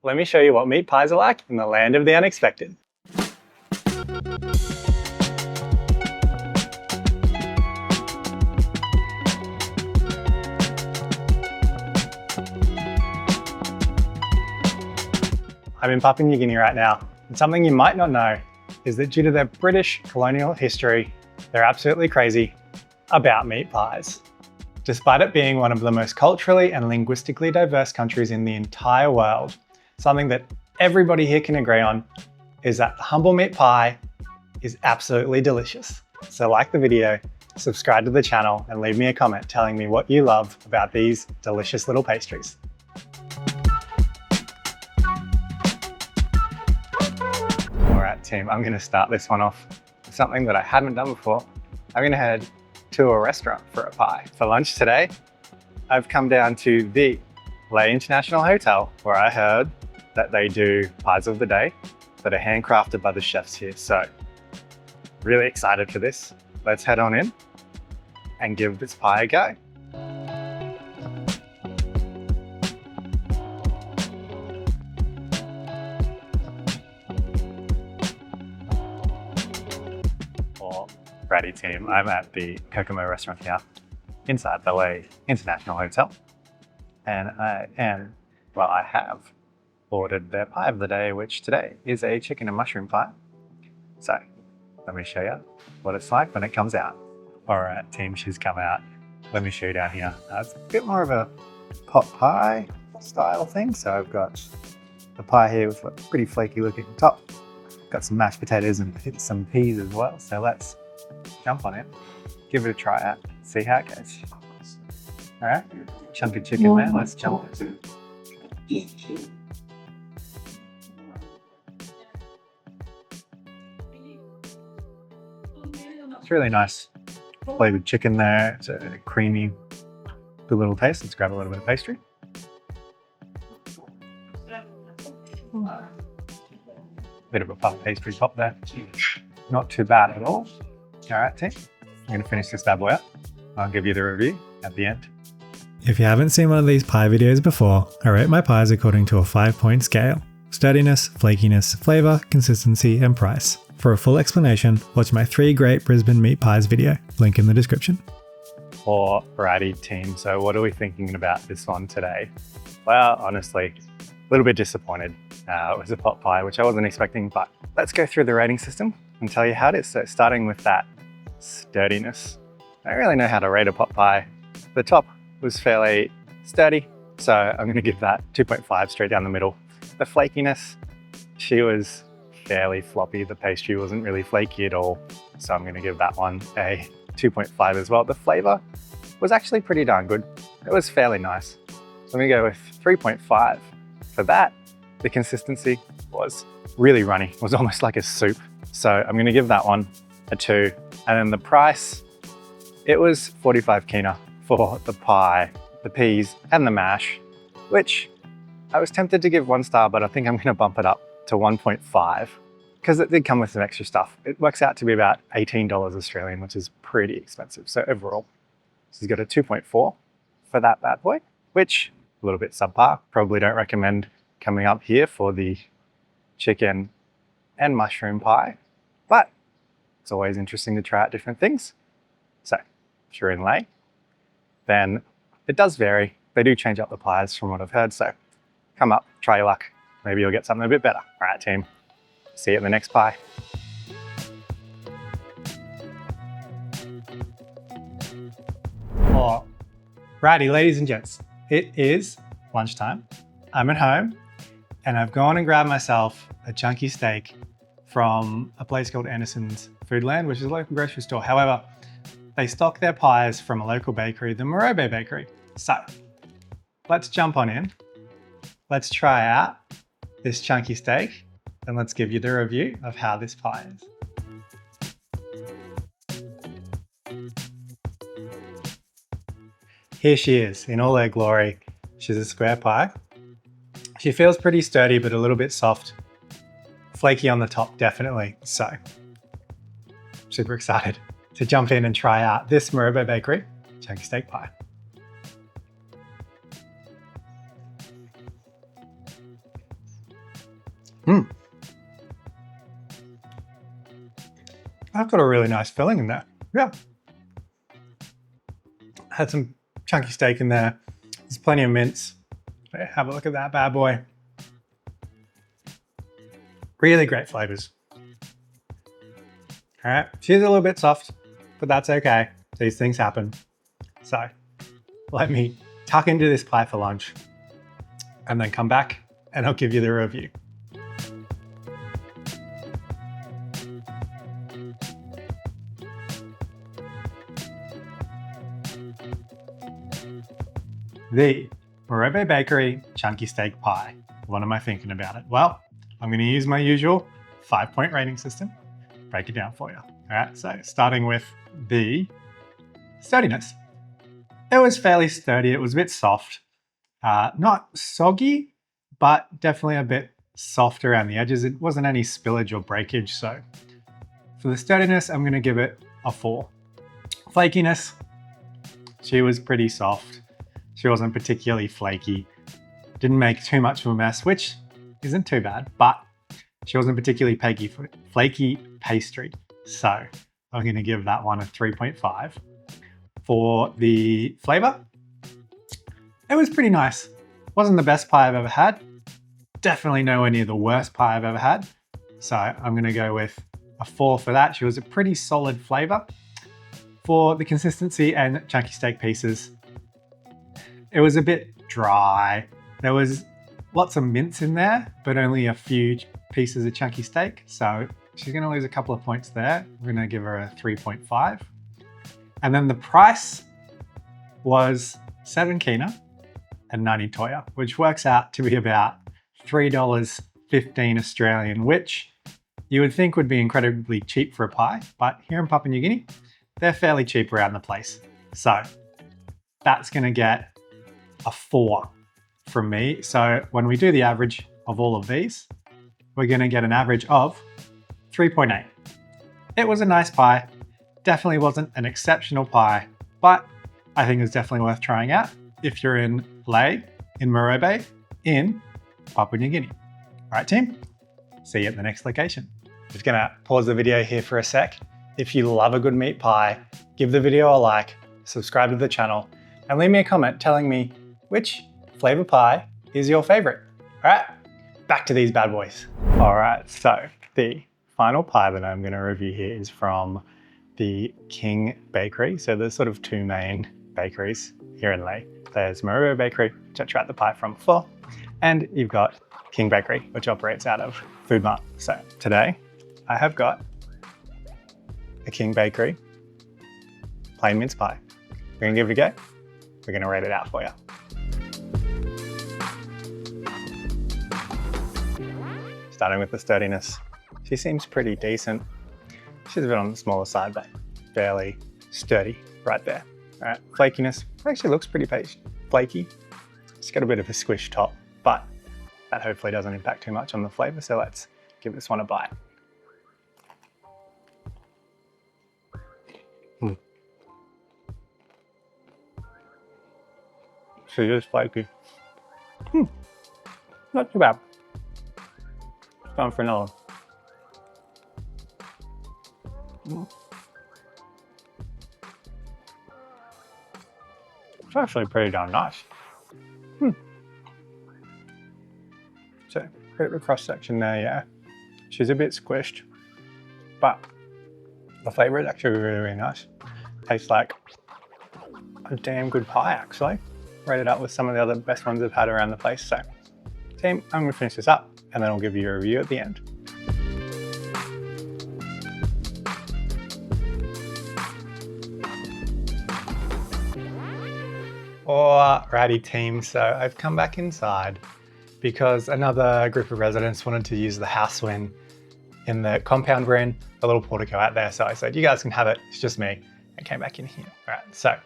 Let me show you what meat pies are like in the land of the unexpected. I'm in Papua New Guinea right now, and something you might not know is that due to their British colonial history, they're absolutely crazy about meat pies. Despite it being one of the most culturally and linguistically diverse countries in the entire world, something that everybody here can agree on is that the humble meat pie is absolutely delicious. So like the video, subscribe to the channel, and leave me a comment telling me what you love about these delicious little pastries. Alright team, I'm going to start this one off with something that I haven't done before. I'm going to head to a restaurant for a pie. For lunch today, I've come down to the Lae International Hotel, where I heard that they do pies of the day that are handcrafted by the chefs here. So really excited for this. Let's head on in and give this pie a go. Alrighty team, I'm at the Kokomo restaurant here inside the Lae International Hotel, and I have ordered their pie of the day, which today is a chicken and mushroom pie. So let me show you what it's like when it comes out. Alright team, she's come out. Let me show you down here. It's a bit more of a pot pie style thing. So I've got the pie here with a pretty flaky looking top. Got some mashed potatoes and some peas as well. So let's jump on it, give it a try out, see how it goes. Alright, chunky chicken there, let's jump. It's really nice flavored chicken there. It's a creamy, good little taste. Let's grab a little bit of pastry. Bit of a puff pastry top there. Not too bad at all. Alright team, I'm going to finish this bad boy up. I'll give you the review at the end. If you haven't seen one of these pie videos before, I rate my pies according to a 5-point scale: sturdiness, flakiness, flavour, consistency, and price. For a full explanation, watch my 3 Great Brisbane Meat Pies video, link in the description. Alrighty team, so what are we thinking about this one today? Well, honestly, a little bit disappointed. It was a pot pie, which I wasn't expecting, but let's go through the rating system and tell you how it is. So starting with that sturdiness. I don't really know how to rate a pot pie. The top was fairly sturdy, so I'm going to give that 2.5 straight down the middle. The flakiness, she was fairly floppy. The pastry wasn't really flaky at all, so I'm going to give that one a 2.5 as well. The flavour was actually pretty darn good. It was fairly nice. So I'm going to go with 3.5. For that, the consistency was really runny. It was almost like a soup. So I'm going to give that one a 2. And then the price, it was 45 kina for the pie, the peas and the mash, which I was tempted to give 1 star, but I think I'm going to bump it up to 1.5 because it did come with some extra stuff. It works out to be about $18 Australian, which is pretty expensive. So overall, this has got a 2.4 for that bad boy, which a little bit subpar. Probably don't recommend coming up here for the chicken and mushroom pie, but it's always interesting to try out different things. So if you're in Lae, then it does vary. They do change up the pies from what I've heard. So come up, try your luck. Maybe you'll get something a bit better. All right, team. See you at the next pie. Alrighty, ladies and gents, it is lunchtime. I'm at home and I've gone and grabbed myself a chunky steak from a place called Anderson's Foodland, which is a local grocery store. However, they stock their pies from a local bakery, the Morobe Bakery. So let's jump on in. Let's try out this chunky steak and let's give you the review of how this pie is. Here she is in all her glory. She's a square pie. She feels pretty sturdy, but a little bit soft. Flaky on the top, definitely. So, super excited to jump in and try out this Morobe Bakery chunky steak pie. I've got a really nice filling in there. Yeah. Had some chunky steak in there. There's plenty of mince. Have a look at that bad boy. Really great flavors. All right, she's a little bit soft, but that's okay. These things happen. So let me tuck into this pie for lunch and then come back and I'll give you the review. The Morobe Bakery Chunky Steak Pie. What am I thinking about it? Well, I'm going to use my usual 5-point rating system. Break it down for you. All right, so starting with the sturdiness. It was fairly sturdy. It was a bit soft. Not soggy, but definitely a bit soft around the edges. It wasn't any spillage or breakage. So for the sturdiness, I'm going to give it a 4. Flakiness, she was pretty soft. She wasn't particularly flaky. Didn't make too much of a mess, which isn't too bad, but she wasn't particularly flaky pastry. So I'm going to give that one a 3.5. For the flavor, it was pretty nice. Wasn't the best pie I've ever had. Definitely nowhere near the worst pie I've ever had. So I'm going to go with a 4 for that. She was a pretty solid flavor. For the consistency and chunky steak pieces, it was a bit dry. There was lots of mince in there, but only a few pieces of chunky steak. So she's going to lose a couple of points there. We're going to give her a 3.5. And then the price was 7 kina and 90 toya, which works out to be about $3.15 Australian, which you would think would be incredibly cheap for a pie. But here in Papua New Guinea, they're fairly cheap around the place. So that's going to get a 4 from me. So when we do the average of all of these, we're going to get an average of 3.8. It was a nice pie. Definitely wasn't an exceptional pie, but I think it's definitely worth trying out if you're in Lae, in Morobe, in Papua New Guinea. All right, team, see you at the next location. Just gonna pause the video here for a sec. If you love a good meat pie, give the video a like, subscribe to the channel, and leave me a comment telling me which flavor pie is your favorite. All right, back to these bad boys. All right, so the final pie that I'm gonna review here is from the King Bakery. So there's sort of 2 main bakeries here in Lae. There's Morobe Bakery, which I tried the pie from before, and you've got King Bakery, which operates out of Food Mart. So today I have got a King Bakery plain mince pie. We're gonna give it a go. We're gonna rate it out for you. Starting with the sturdiness. She seems pretty decent. She's a bit on the smaller side, but fairly sturdy right there. All right, flakiness actually looks pretty flaky. It's got a bit of a squish top, but that hopefully doesn't impact too much on the flavor. So let's give this one a bite. She is flaky. Not too bad. Time for another one. It's actually pretty darn nice. So, bit of a cross section there, yeah. She's a bit squished, but the flavor is actually really, really nice. Tastes like a damn good pie, actually. Rated up with some of the other best ones I've had around the place. So, team, I'm gonna finish this up and then I'll give you a review at the end. Alrighty team, so I've come back inside because another group of residents wanted to use the house wing in the compound we're in, a little portico out there. So I said, you guys can have it, it's just me. I came back in here. All right, so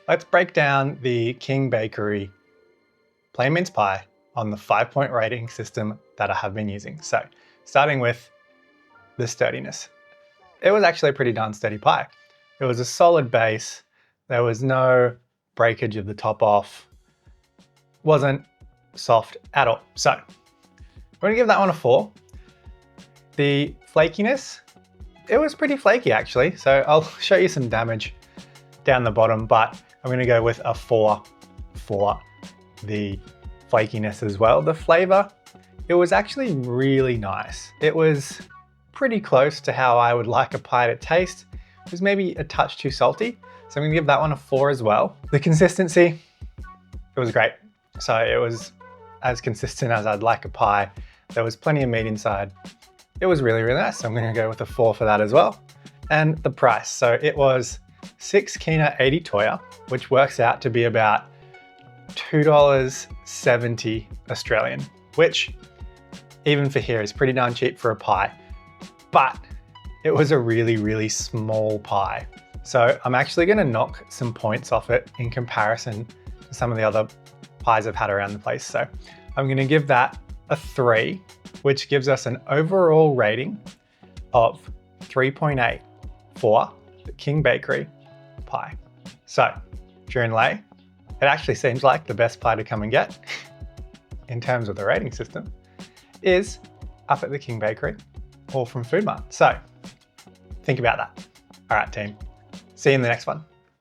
let's break down the King Bakery plain mince pie on the 5-point rating system that I have been using. So starting with the sturdiness. It was actually a pretty darn sturdy pie. It was a solid base. There was no breakage of the top off. Wasn't soft at all. So going to give that one a 4. The flakiness, it was pretty flaky actually. So I'll show you some damage down the bottom, but I'm going to go with a 4 for the flakiness as well. The flavor, it was actually really nice. It was pretty close to how I would like a pie to taste. It was maybe a touch too salty. So I'm gonna give that one a 4 as well. The consistency, it was great. So it was as consistent as I'd like a pie. There was plenty of meat inside. It was really, really nice. So I'm gonna go with a 4 for that as well. And the price, so it was 6 kina 80 toea, which works out to be about $2.70 Australian, which even for here is pretty darn cheap for a pie. But it was a really, really small pie. So I'm actually gonna knock some points off it in comparison to some of the other pies I've had around the place. So I'm gonna give that a 3, which gives us an overall rating of 3.8 for the King Bakery pie. So if you're in Lae, it actually seems like the best pie to come and get in terms of the rating system is up at the King Bakery or from Foodmart. So think about that. All right, team. See you in the next one.